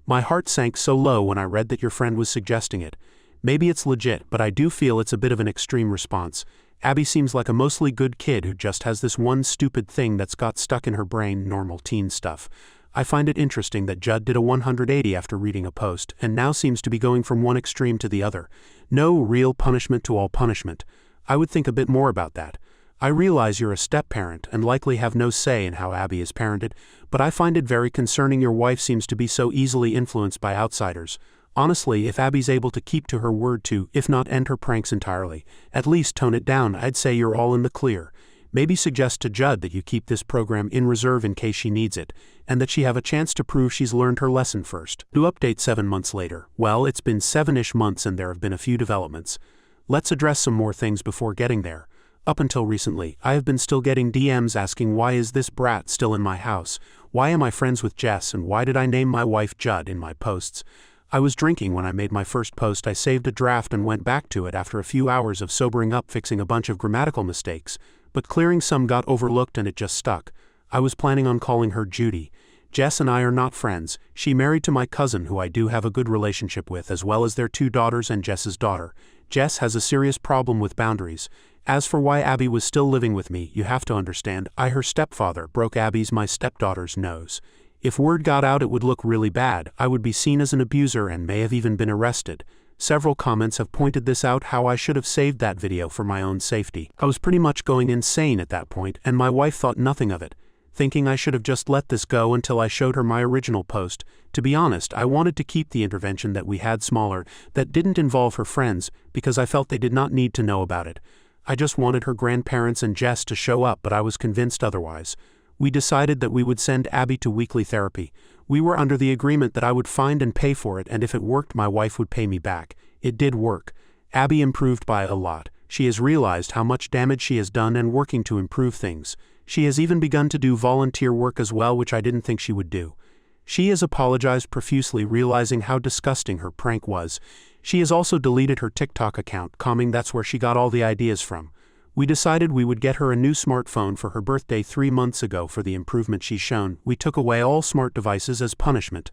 My heart sank so low when I read that your friend was suggesting it. Maybe it's legit, but I do feel it's a bit of an extreme response. Abby seems like a mostly good kid who just has this one stupid thing that's got stuck in her brain, normal teen stuff. I find it interesting that Judd did a 180 after reading a post, and now seems to be going from one extreme to the other. No real punishment to all punishment. I would think a bit more about that. I realize you're a step-parent and likely have no say in how Abby is parented, but I find it very concerning your wife seems to be so easily influenced by outsiders. Honestly, if Abby's able to keep to her word to, if not end her pranks entirely, at least tone it down, I'd say you're all in the clear. Maybe suggest to Judd that you keep this program in reserve in case she needs it, and that she have a chance to prove she's learned her lesson first. To update 7 months later. Well, it's been 7-ish months and there have been a few developments. Let's address some more things before getting there. Up until recently, I have been still getting DMs asking why is this brat still in my house, why am I friends with Jess, and why did I name my wife Judd in my posts. I was drinking when I made my first post. I saved a draft and went back to it after a few hours of sobering up fixing a bunch of grammatical mistakes, but clearing some got overlooked and it just stuck. I was planning on calling her Judy. Jess and I are not friends. She married to my cousin who I do have a good relationship with, as well as their 2 daughters and Jess's daughter. Jess has a serious problem with boundaries. As for why Abby was still living with me, you have to understand, her stepfather, broke Abby's, my stepdaughter's, nose. If word got out it would look really bad. I would be seen as an abuser and may have even been arrested. Several comments have pointed this out, how I should have saved that video for my own safety. I was pretty much going insane at that point, and my wife thought nothing of it, thinking I should have just let this go until I showed her my original post. To be honest, I wanted to keep the intervention that we had smaller, that didn't involve her friends, because I felt they did not need to know about it. I just wanted her grandparents and Jess to show up, but I was convinced otherwise. We decided that we would send Abby to weekly therapy. We were under the agreement that I would find and pay for it, and if it worked my wife would pay me back. It did work. Abby improved by a lot. She has realized how much damage she has done and working to improve things. She has even begun to do volunteer work as well, which I didn't think she would do. She has apologized profusely, realizing how disgusting her prank was. She has also deleted her TikTok account, claiming that's where she got all the ideas from. We decided we would get her a new smartphone for her birthday 3 months ago for the improvement she's shown. We took away all smart devices as punishment.